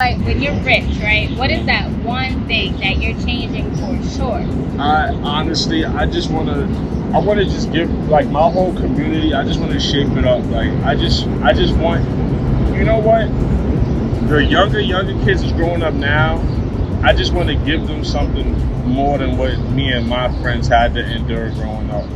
Like when you're rich, right? What is that one thing that you're changing for sure? I honestly, I want to just give like my whole community. I just want to shape it up. Like I just want, you know what? The younger kids is growing up now. I just want to give them something more than what me and my friends had to endure growing up.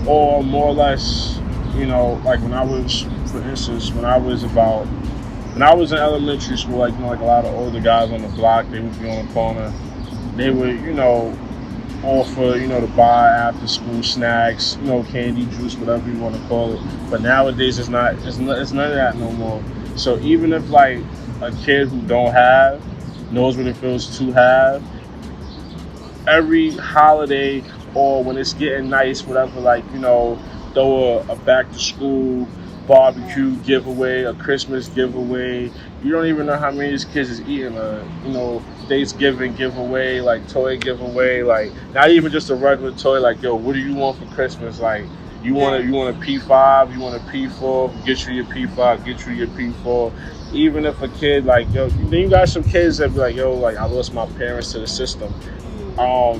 Or more or less, like when I was, for instance, when I was in elementary school, like like a lot of older guys on the block, they would be on the corner. They would, offer, to buy after school snacks, candy, juice, whatever you want to call it. But nowadays it's none of that no more. So even if like a kid who don't have knows what it feels to have, every holiday or when it's getting nice, whatever, like, throw a back to school barbecue giveaway, a Christmas giveaway. You don't even know how many of these kids is eating a, Thanksgiving giveaway, like toy giveaway, like not even just a regular toy, like, yo, what do you want for Christmas? Like, you want a P5, you want a P4, get you your P5, get you your P4. Even if a kid like, yo, then you got some kids that be like, yo, like I lost my parents to the system. I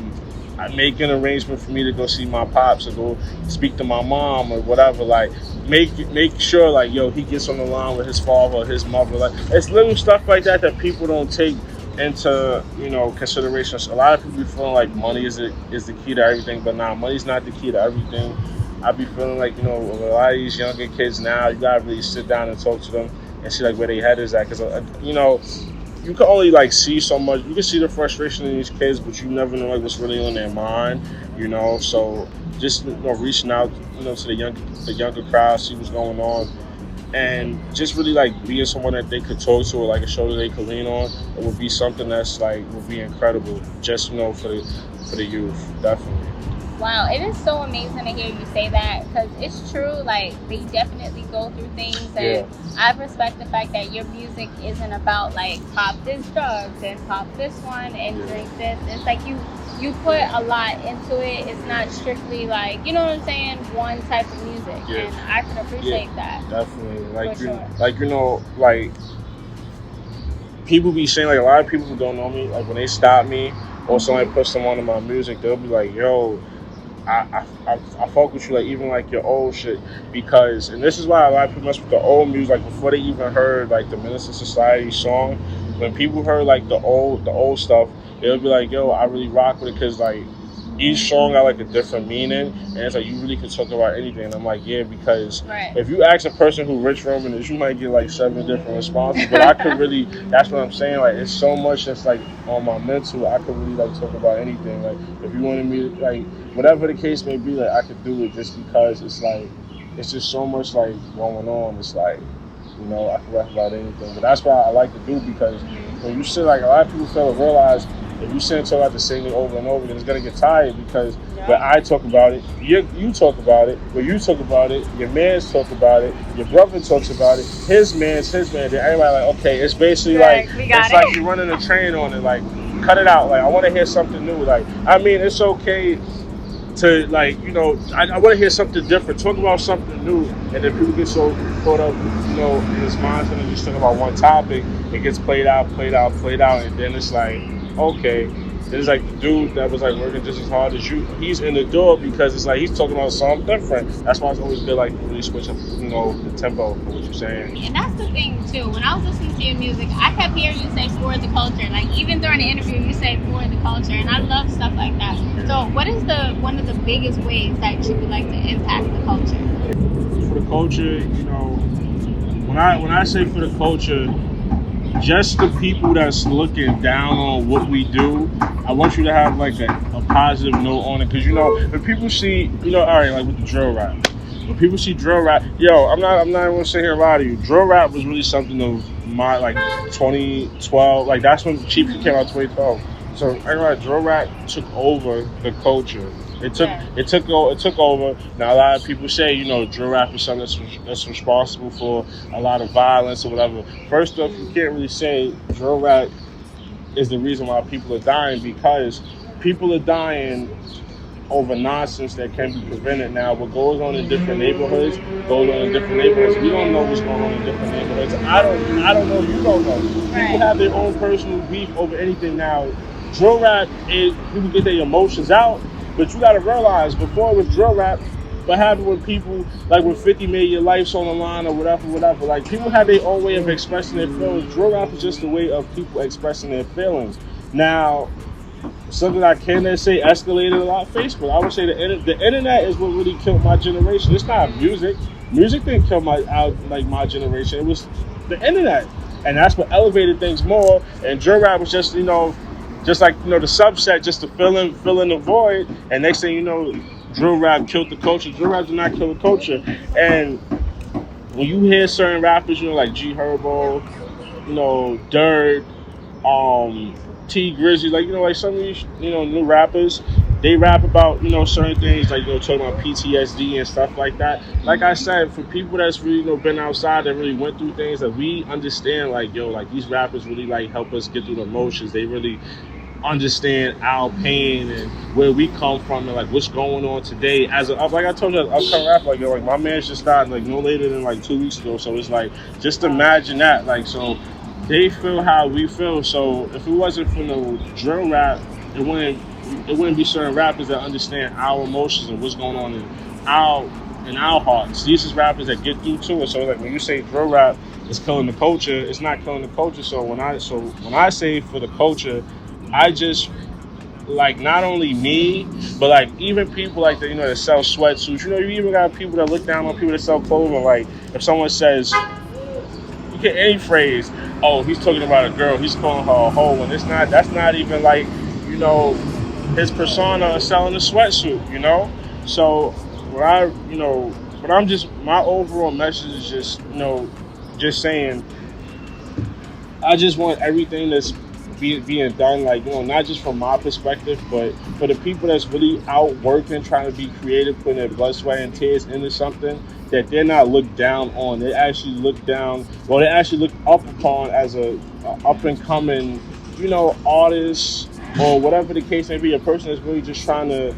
make an arrangement for me to go see my pops or go speak to my mom or whatever. Like, make sure like, yo, he gets on the line with his father or his mother. Like, it's little stuff like that that people don't take into consideration. So a lot of people be feeling like money is the key to everything, but nah, money's not the key to everything. I be feeling like, with a lot of these younger kids now, you gotta really sit down and talk to them and see like where their head is at, because you can only like see so much. You can see the frustration in these kids, but you never know like what's really on their mind. So just reaching out, to the younger crowd, see what's going on, and just really like being someone that they could talk to or like a shoulder they could lean on. It would be something that's like would be incredible. Just for the youth, definitely. Wow, it is so amazing to hear you say that because it's true. Like they definitely go through things, Yeah. and I respect the fact that your music isn't about like pop this drugs and pop this one and Yeah. drink this. It's like you put a lot into it. It's not strictly like what I'm saying, one type of music, Yeah. and I can appreciate that. Definitely. Like For sure. like people be saying, like a lot of people who don't know me, like when they stop me or somebody puts them onto my music, they'll be like, yo, I fuck with you, like even like your old shit, because, and this is why a lot of people mess with the old music, like before they even heard like the Minister Society song. When people heard like the old stuff, they'll be like, yo, I really rock with it, because like each song got like a different meaning, and it's like you really could talk about anything. And I'm like, yeah, because Right. if you ask a person who Rich Roman is, you might get like 7 different responses. But I could really, that's what I'm saying. Like, it's so much that's like on my mental. I could really like talk about anything. Like, if you wanted me to, like, whatever the case may be, like I could do it, just because it's like it's just so much like going on. It's like, I can rap about anything. But that's why I like to do, because when you sit, like a lot of people fail to realize, if you sit and talk about the same thing over and over again, it's gonna get tired, because when I talk about it, you talk about it, when you talk about it, your mans talk about it, your brother talks about it, his man, then everybody like, okay, it's basically like it's like you're running a train on it, like cut it out. Like, I wanna hear something new. Like, I mean, it's okay to like, I want to hear something different. Talk about something new, and then people get so caught up, in his mind, and just talk about one topic. It gets played out, and then it's like, okay, it's like the dude that was like working just as hard as you, he's in the door, because it's like he's talking about something different. That's why it's always good, like, to really switch up, the tempo of what you're saying. And that's the thing too. When I was listening to your music, I kept hearing you say for the culture. Like even during the interview, you say for the culture, and I love stuff like that. So, what is one of the biggest ways that you would like to impact the culture? For the culture, when I say for the culture, just the people that's looking down on what we do, I want you to have like a positive note on it, because when people see, all right, like with the drill rap. When people see drill rap, yo, I'm not even gonna sit here and lie to you. Drill rap was really something of my, like, 2012. Like, that's when Chief came out, 2012. So everybody, drill rap took over the culture. It took over. Now a lot of people say, drill rap is something that's responsible for a lot of violence or whatever. First off, you can't really say drill rap is the reason why people are dying, because people are dying over nonsense that can be prevented. Now, what goes on in different neighborhoods goes on in different neighborhoods. We don't know what's going on in different neighborhoods. I don't know. You don't know. People have their own personal beef over anything. Now, drill rap is people get their emotions out, but you got to realize before it was drill rap. What happened with people, like when 50 made your life's on the line or whatever. Like people have their own way of expressing their feelings. Drill rap is just a way of people expressing their feelings. Now, something I can say escalated a lot. Facebook. I would say the internet is what really killed my generation. It's not music. Music didn't kill my generation. It was the internet, and that's what elevated things more. And drill rap was just just like the subset, just to fill in the void. And next thing you know, drill rap killed the culture. Drill rap did not kill the culture. And when you hear certain rappers, like G Herbo, Dirt, T Grizzly, like some of these, new rappers, they rap about, certain things, like, talking about PTSD and stuff like that. Like I said, for people that's really, been outside, that really went through things, that we understand, like these rappers really, help us get through the emotions. They really understand our pain and where we come from and, what's going on today. Like I told you, upcoming rapper, like my man's just started, no later than, 2 weeks ago. So it's just imagine that, so they feel how we feel. So if it wasn't for no drill rap, it wouldn't be certain rappers that understand our emotions and what's going on in our hearts. These is rappers that get through to it. So when you say drill rap is killing the culture, it's not killing the culture. So when I say for the culture, I just not only me, but even people that sell sweatsuits. You even got people that look down on people that sell clothing. If someone says, you get any phrase, oh, he's talking about a girl, he's calling her a hoe, and that's not even his persona of selling a sweatsuit, So my overall message is just saying, I just want everything that's being done, not just from my perspective, but for the people that's really out working, trying to be creative, putting their blood, sweat, and tears into something, that they're not looked down on. They actually look up upon as a up and coming, artist, or whatever the case may be, a person that's really just trying to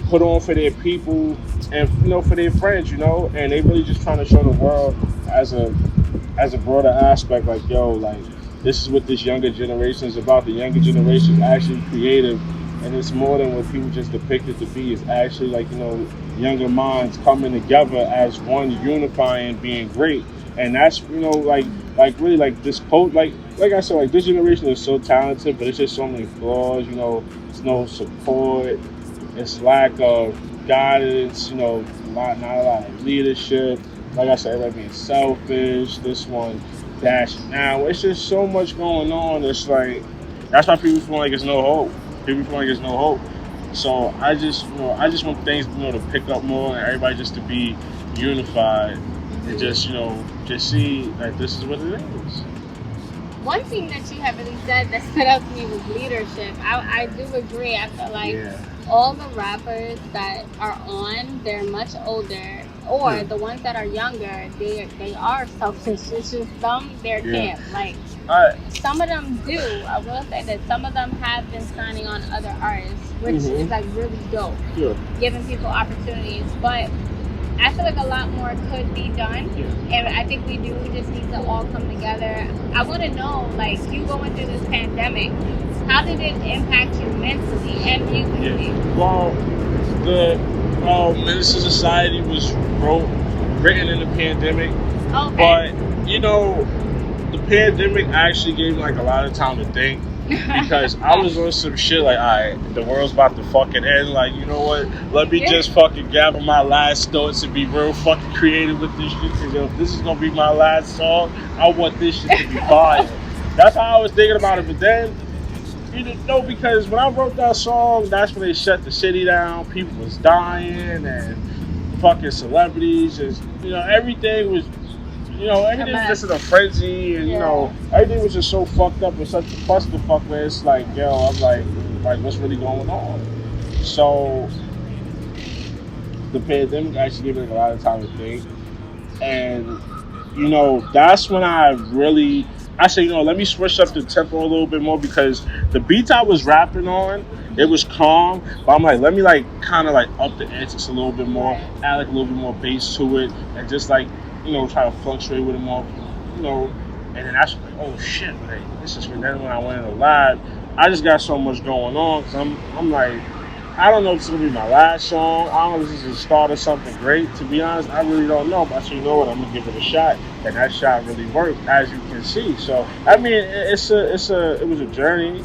put on for their people and for their friends, and they really just trying to show the world as a broader aspect, this is what this younger generation is about. The younger generation is actually creative, and it's more than what people just depict it to be. It's actually younger minds coming together as one, unifying, being great. And that's really this code, like I said, this generation is so talented, but it's just so many flaws. It's no support, it's lack of guidance. Not a lot of leadership. Like I said, everybody being selfish. This one. Now it's just so much going on. It's that's why people feel like there's no hope. People feel like there's no hope. So I just want things to pick up more, and everybody just to be unified, and just see that this is what it is. One thing that you have really said that stood out to me was leadership. I do agree. I feel like all the rappers that are on, they're much older. Or the ones that are younger, they are selfish. It's just they're camp. Some of them do. I will say that some of them have been signing on other artists, which is really dope. Yeah. Giving people opportunities. But I feel like a lot more could be done. Yeah. And I think we do just need to all come together. I want to know, you going through this pandemic, how did it impact you mentally and musically? Yeah. Well, the Minister Society was written in the pandemic. Okay. But, the pandemic actually gave me a lot of time to think, because I was on some shit alright, the world's about to fucking end, you know what, let me just fucking gather my last thoughts and be real fucking creative with this shit, because if this is gonna be my last song, I want this shit to be fire. That's how I was thinking about it. But then, because when I wrote that song, that's when they shut the city down, people was dying, and fucking celebrities, just, everything was, everything was just in a frenzy, and, everything was just so fucked up, and such a clusterfuck where it's I'm like, what's really going on? So, the pandemic actually gave me a lot of time to think, and, that's when I said, let me switch up the tempo a little bit more, because the beats I was rapping on, It was calm, but I'm like, let me like kind of like up the edge just a little bit more, Right. add like a little bit more bass to it, and just like, you know, try to fluctuate with it more, you know. And then that's like, oh shit, like this is when then when I went in the lab, I just got so much going on. Cause I'm like, I don't know if this is gonna be my last song. I don't know if this is the start of something great. To be honest, I really don't know. But I said, you know what, I'm gonna give it a shot, and that shot really worked, as you can see. So I mean, it was a journey,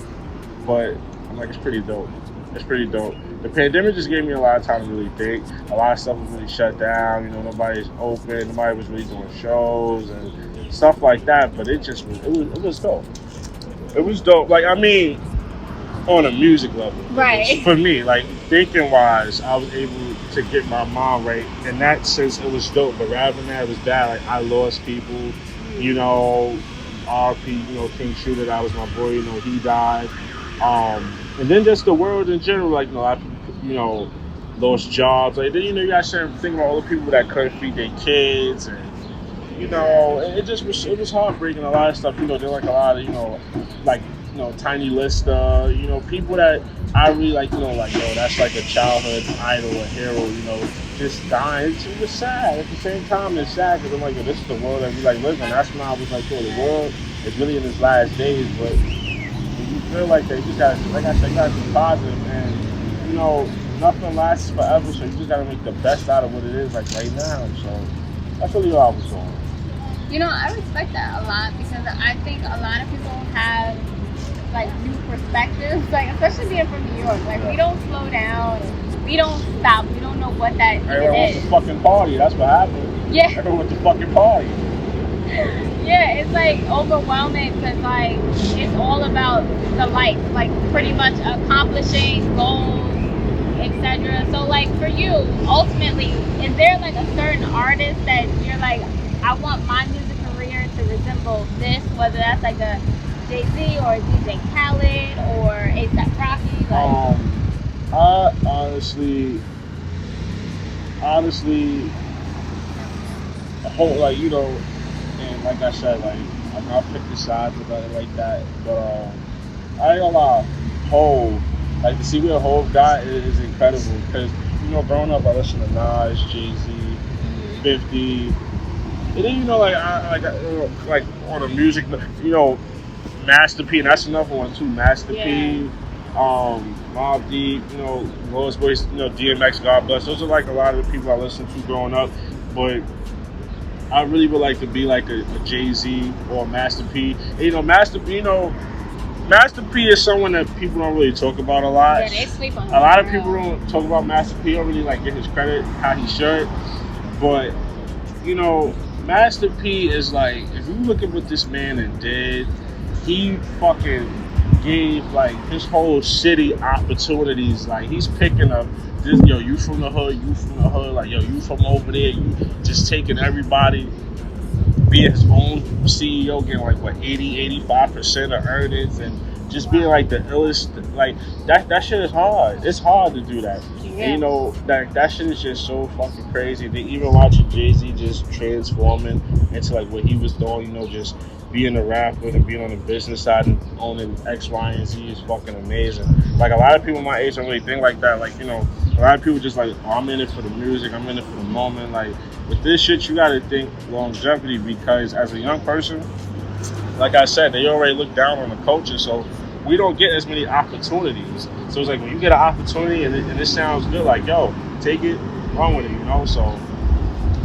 but I'm like, it's pretty dope. It's pretty dope. The pandemic just gave me a lot of time to really think. A lot of stuff was really shut down. You know, nobody's open. Nobody was really doing shows and stuff like that. But it was dope. It was dope. Like, I mean, on a music level. Right. For me, like thinking wise, I was able to get my mind right. In that sense, it was dope. But rather than that, it was bad. Like, I lost people. You know, RP, you know, King Shooter, that was my boy. You know, he died. And then just the world in general, like, you know, a lot of people, you know, lost jobs. Like, then, you know, you got to think about all the people that couldn't feed their kids, and you know, it was heartbreaking. A lot of stuff, you know, they're like a lot of, you know, like, you know, Tiny Lister, you know, people that I really like, you know, like, yo, that's like a childhood idol, a hero, you know, just dying. It was sad. At the same time, it's sad because I'm like, yo, this is the world that we like live in. That's when I was like, yo, the world is really in its last days, but you feel like that, you just gotta, like I said, you gotta be positive, and you know, nothing lasts forever, so you just gotta make the best out of what it is, like right now. So that's really all I was doing. You know, I respect that a lot because I think a lot of people have like new perspectives, like especially being from New York. Like, we don't slow down, we don't stop, we don't know what that Everyone wants is. to fucking party. That's what happened. Yeah. Everyone wants to fucking party. Yeah, it's like overwhelming because like it's all about the life, like pretty much accomplishing goals, etc. So like for you, ultimately, is there like a certain artist that you're like, I want my music career to resemble this, whether that's like a Jay-Z or DJ Khaled or A$AP Rocky? Like, I honestly, a whole, like, you know, and like I said, like, I'm not picking sides about it like that, but I ain't gonna lie, Hov, like, to see where Hov got is incredible, because, you know, growing up, I listened to Nas, Jay-Z, 50, and then, you know, like, like on a music, you know, Master P, and that's another one too, Master P, Mobb Deep, you know, Lowest Voice, you know, DMX, God bless. Those are like a lot of the people I listened to growing up, but I really would like to be like a Jay-Z or a Master P. And, you know, Master P is someone that people don't really talk about a lot. yeah, they sleep on him. A lot of people don't talk about Master P, don't really like give his credit how he should. But, you know, Master P is like, if you look at what this man did, he fucking gave like his whole city opportunities. Like, he's picking up this, yo, you from the hood, like, yo, you from over there, you just taking everybody, being his own CEO, getting like what 85% of earnings, and just being like the illest. Like, that shit is hard. It's hard to do that. And, you know, that shit is just so fucking crazy. They even watching Jay-Z just transforming into like what he was doing, you know, just being a rapper and being on the business side and owning X, Y, and Z is fucking amazing. Like, a lot of people my age don't really think like that. Like, you know, a lot of people just like, oh, I'm in it for the music, I'm in it for the moment. Like, with this shit, you gotta think longevity, because as a young person, like I said, they already look down on the culture, so we don't get as many opportunities. So it's like, when you get an opportunity and it sounds good, like, yo, take it, run with it, you know? So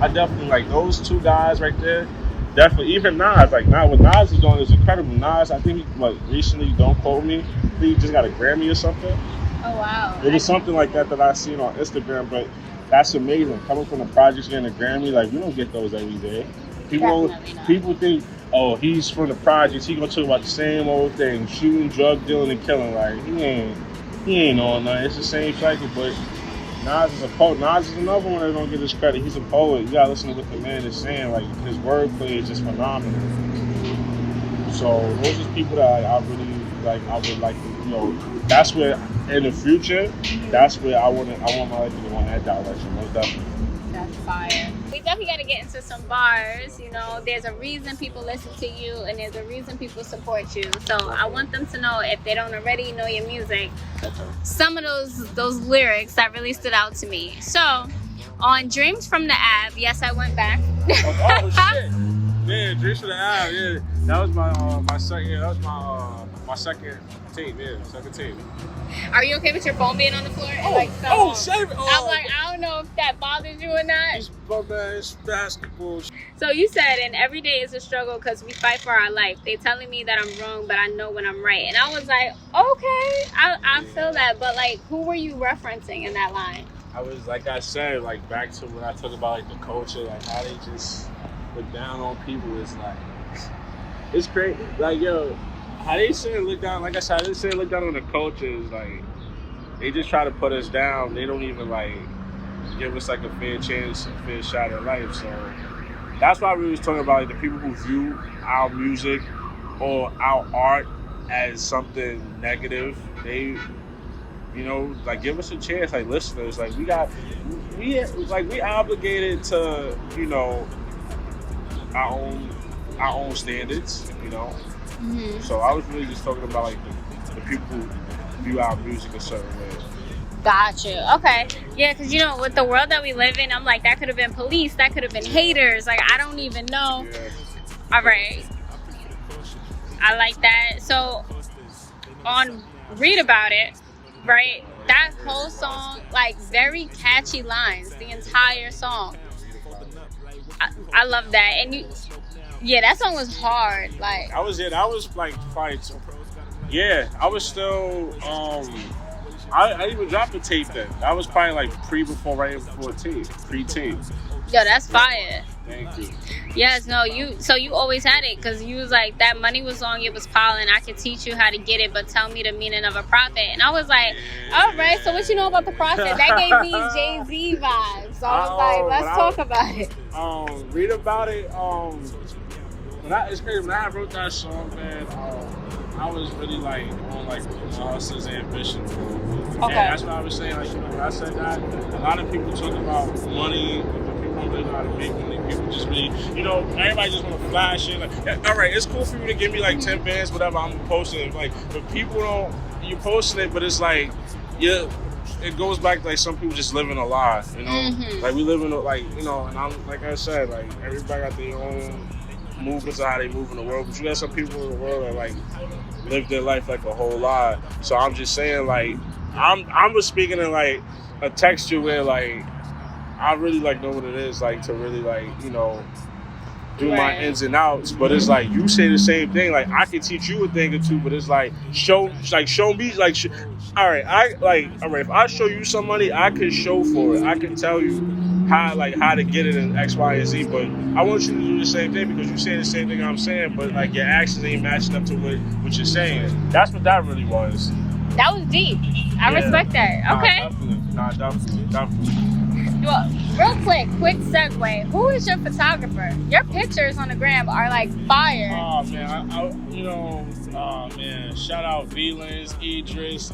I definitely like those two guys right there. Definitely, even Nas, like, what Nas is doing is incredible. Nas, I think he, like, recently, don't quote me, I think he just got a Grammy or something. Oh, wow. It was something like that I seen on Instagram, but that's amazing. Coming from the projects, getting a Grammy, like, we don't get those every day. People think, oh, he's from the projects, he gonna talk about the same old thing, shooting, drug dealing, and killing. Like, he ain't on nothing. It's the same cycle, but Nas is a poet. Nas is another one that don't get his credit. He's a poet. You gotta listen to what the man is saying. Like, his wordplay is just phenomenal. So those are people that I really like. I would like to, you know, that's where in the future, that's where I want my life to go in that direction. Most definitely. That's fire. We we definitely got to get into some bars. You know, there's a reason people listen to you, and there's a reason people support you. So I want them to know, if they don't already know your music, some of those lyrics that really stood out to me. So on Dreams from the Ab, yes, I went back. Oh shit! Yeah, Dreams from the Ab. Yeah, that was my second. Yeah, that was my second tape. Yeah, second tape. Are you okay with your phone being on the floor? Save it. I'm like, I don't know if that bothers you or not. It's basketball. So you said, and every day is a struggle because we fight for our life. They telling me that I'm wrong, but I know when I'm right. And I was like, okay, I feel that. But like, who were you referencing in that line? I was, like I said, like back to when I talk about like the culture, like how they just look down on people. It's like, it's crazy. Like, yo, how they say look down, like I said, they say look down on the culture is like, they just try to put us down. They don't even like give us like a fair chance, a fair shot at life. So that's why we was talking about like the people who view our music or our art as something negative. They, you know, like give us a chance, like listeners. Like we obligated to, you know, our own standards, you know. Mm-hmm. So I was really just talking about like the people who view our music a certain way. Gotcha. Okay. Yeah, because you know, with the world that we live in, I'm like, that could have been police, that could have been haters. Like, I don't even know. Yeah. All right. I like that. So on Read About It, right? That whole song, like, very catchy lines, the entire song. I love that. And you, yeah, that song was hard. Like, I was like fights. Yeah, I was still I even dropped the tape then. That was probably like right before tape, pre-tape. Yo, that's fire. Thank you. Yes, no, you always had it, because you was like, that money was long, it was piling. I could teach you how to get it, but tell me the meaning of a profit. And I was like, all right, so what you know about the profit? That gave me Jay-Z vibes. So I was like, let's talk about it. Read About It. It's crazy. When I wrote that song, man, I was really like on like my hustler's ambition. Okay. And that's what I was saying. Like, you know, when I said that, a lot of people talk about money, but people don't really know how to make money. People just really, you know, everybody just want to flash it. Like, all right, it's cool for you to give me like 10 bands, whatever. I'm posting it. Like, but people don't. You posting it, but it's like, yeah. It goes back to like some people just living a lie, you know. Mm-hmm. Like we live in like, you know, and I'm like I said, like everybody got their own movements of how they move in the world, but you got some people in the world that like live their life like a whole lie. So I'm just saying, like I'm just speaking in like a texture where like I really like know what it is like to really like, you know, do my ins and outs. But it's like you say the same thing. Like I can teach you a thing or two, but it's like show me like. All right, if I show you some money, I can show for it. I can tell you how to get it in X, Y, and Z. But I want you to do the same thing because you say the same thing I'm saying, but like your actions ain't matching up to what you're saying. That's what that really was. That was deep. I respect that. Okay. Definitely. Well, real quick segue. Who is your photographer? Your pictures on the gram are like fire. Oh man, shout out Velans, Idris,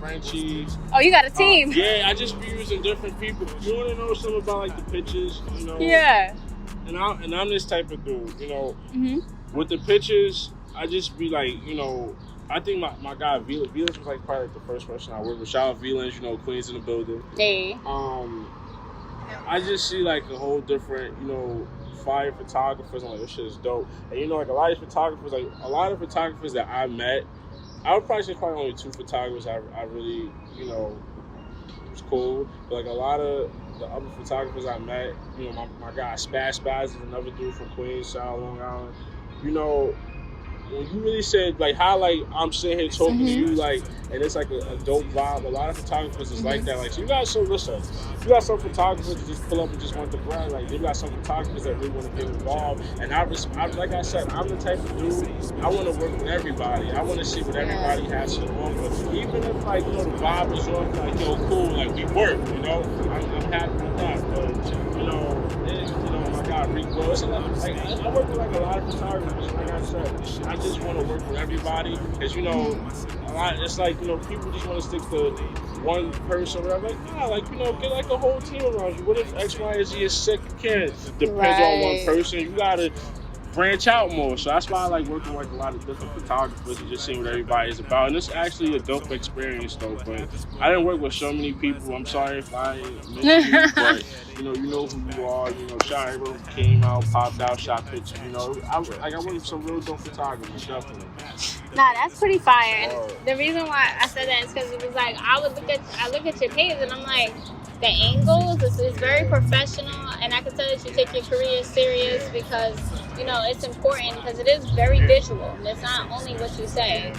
Frenchie. Oh, you got a team. Yeah, I just be using different people. You want to know something about like the pictures, you know? Yeah. And I'm this type of dude, you know. Mm-hmm. With the pictures, I just be like, you know, I think my guy Velans was like probably like the first person I worked with. Shout out Velans, you know, Queens in the building. Hey. I just see like a whole different, you know, fire photographers. I'm like, this shit is dope. And you know, like a lot of photographers that I met, I would probably say only 2 photographers I really, you know, was cool. But like a lot of the other photographers I met, you know, my guy Spaz is another dude from Queens, South Long Island. You know, when you really said like how like I'm sitting here talking to you like, and it's like a dope vibe. A lot of photographers is like that. Like, so you got some photographers that just pull up and just want to brand. Like you got some photographers that really want to get involved. And I like I said, I'm the type of dude, I want to work with everybody. I want to see what everybody has to offer. Even if like, you know, the vibe is off, like, yo, cool, like we work, you know. I'm happy with that. But you know, my guy Rick Rose, like I work with like a lot of photographers. Like I said, I just want to work with everybody because, you know, a lot. It's like, you know, people just want to stick to one person, whatever. Like, nah, like, you know, get like a whole team around you. What if X, Y, and Z is sick? You can't depend on one person. You gotta branch out more. So that's why I like working with like a lot of different photographers and just seeing what everybody is about. And it's actually a dope experience though. But I didn't work with so many people. I'm sorry if I missed you, but you know who you are. You know, shout out everyone who came out, popped out, shot pictures. You know, I worked with some real dope photographers, definitely. Nah, that's pretty fire. And the reason why I said that is because it was like I look at your page and I'm like, the angles is very professional, and I can tell that you take your career serious because you know it's important because it is very visual. It's not only what you say.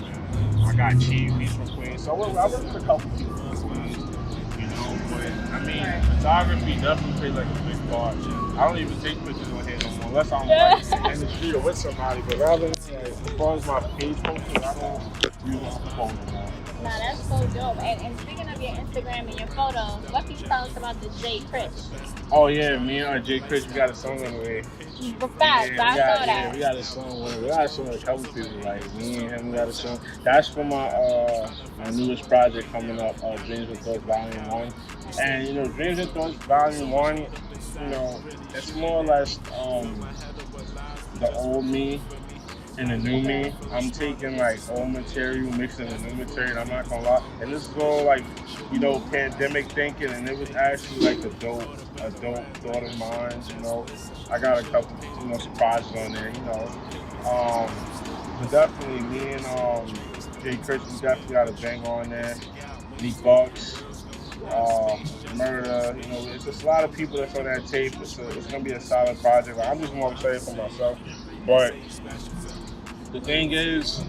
I got Chief, he's from Queens, so I work with a couple people from Queens, you know. But I mean, photography definitely plays like a big part. I don't even take pictures on here no more unless I'm like in the street or with somebody. But rather than like, as far as my page posters, I don't use my phone anymore. Nah, that's so dope. And speaking of your Instagram and your photos, what can you tell us about the Critch? Oh yeah, me and J Critch, we got a song on the way. Fast, I saw that. Yeah, we got a song with a couple people, like me and him. We got a song. That's for my newest project coming up, Dreams and Thoughts Volume 1. And you know, Dreams and Thoughts Volume 1, you know, it's more or less the old me and the new me. I'm taking like old material, mixing the new material, I'm not gonna lie. And this is all like, you know, pandemic thinking, and it was actually like a dope thought of mine, you know. I got a couple, you know, surprises on there, you know. But definitely me and J Critch, we definitely got a banger on there. Neek Bucks, Murder, you know, it's just a lot of people that's on that tape. It's gonna be a solid project. Like, I'm just more excited for myself. But the thing is,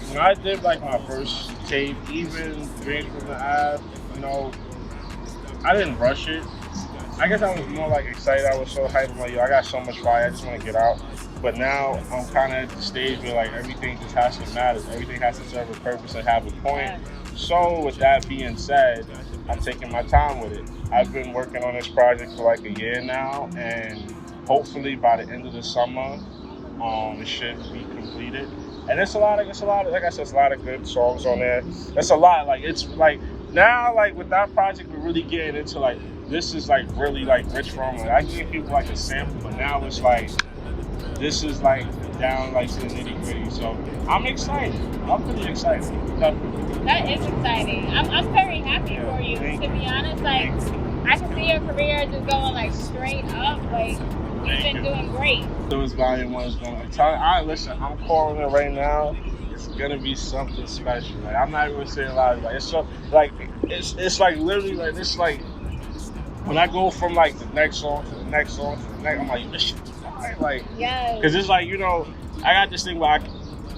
when I did like my first tape, even Dreams from the Ave, you know, I didn't rush it. I guess I was more like excited. I was so hyped. I'm like, yo, I got so much fire. I just want to get out. But now I'm kind of at the stage where like everything just has to matter. Everything has to serve a purpose and have a point. So with that being said, I'm taking my time with it. I've been working on this project for like a year now, and hopefully by the end of the summer, it should be completed. And it's a lot of, like I said, it's a lot of good songs on there. It's a lot. Like it's like now, like with that project, we're really getting into like, this is like really like rich from it. I give people like a sample, but now it's like, this is like down like to the nitty gritty. So I'm excited. I'm pretty excited. Definitely. That is exciting. I'm very happy for you. To be honest, like I can see your career just going like straight up. Like you've been doing great. Those Volume 1 is going. I'm telling. All right, listen. I'm calling it right now. It's gonna be something special. Like I'm not even saying a lot. Like it's so like it's like literally like it's like when I go from like the next song to the next song to the next, I'm like, this shit is fine. Like, because it's like, you know, I got this thing where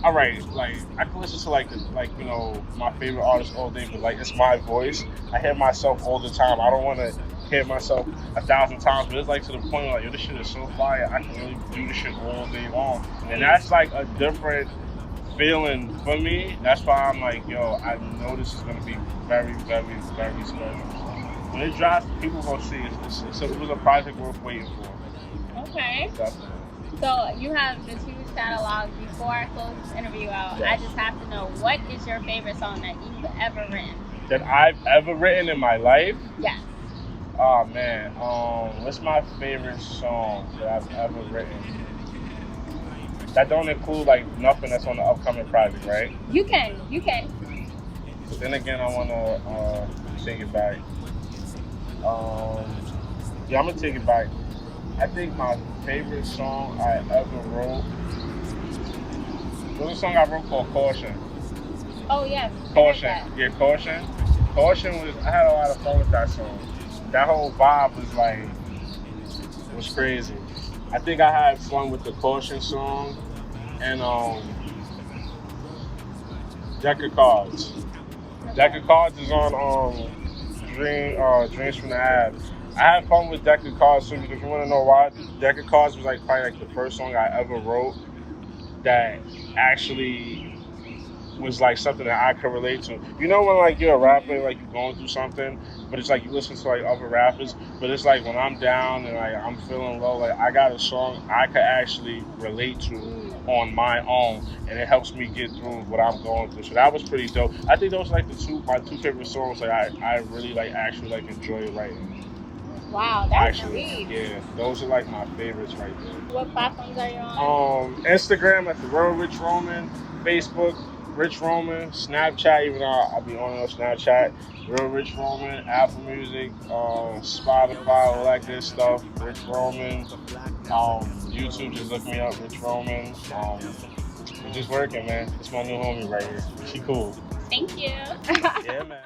all right, like I can listen to like you know, my favorite artist all day, but like it's my voice. I hear myself all the time. I don't want to hear myself 1,000 times, but it's like to the point where like, yo, this shit is so fire. I can really do this shit all day long, and that's like a different feeling for me. That's why I'm like, yo, I know this is gonna be very, very, very special. When it drops, people gonna see it. It was a project worth waiting for. Okay. Definitely. So you have this huge catalog. Before I close this interview out, I just have to know, what is your favorite song that you've ever written? That I've ever written in my life? Yes. Oh man, what's my favorite song that I've ever written? That don't include like nothing that's on the upcoming project, right? You can. But then again, I wanna take it back. Yeah, I'm gonna take it back. I think my favorite song I ever wrote was a song I wrote called Caution. Oh yes. Caution. Yeah, Caution. Caution I had a lot of fun with that song. That whole vibe was crazy. I think I had fun with the Caution song and Deck of Cards. Deck of Cards is on Dreams from the Ave. I had fun with Deck of Cards too, because if you want to know why, Deck of Cards was like probably like the first song I ever wrote that actually was like something that I could relate to. You know when like you're a rapper, like you're going through something, but it's like you listen to like other rappers, but it's like when I'm down and like I'm feeling low, like I got a song I could actually relate to on my own, and it helps me get through what I'm going through. So that was pretty dope. I think those are like my two favorite songs. Like I really like actually like enjoy writing. Wow, that's Actually, sweet. yeah, those are like my favorites right there. What platforms are you on? Instagram at the Real Rich Roman, Facebook Rich Roman, Snapchat, even though I'll be on Snapchat, Real Rich Roman, Apple Music, Spotify, all that good stuff, Rich Roman. YouTube, just look me up, Rich Roman. We're just working, man. It's my new homie right here. She cool. Thank you. Yeah, man.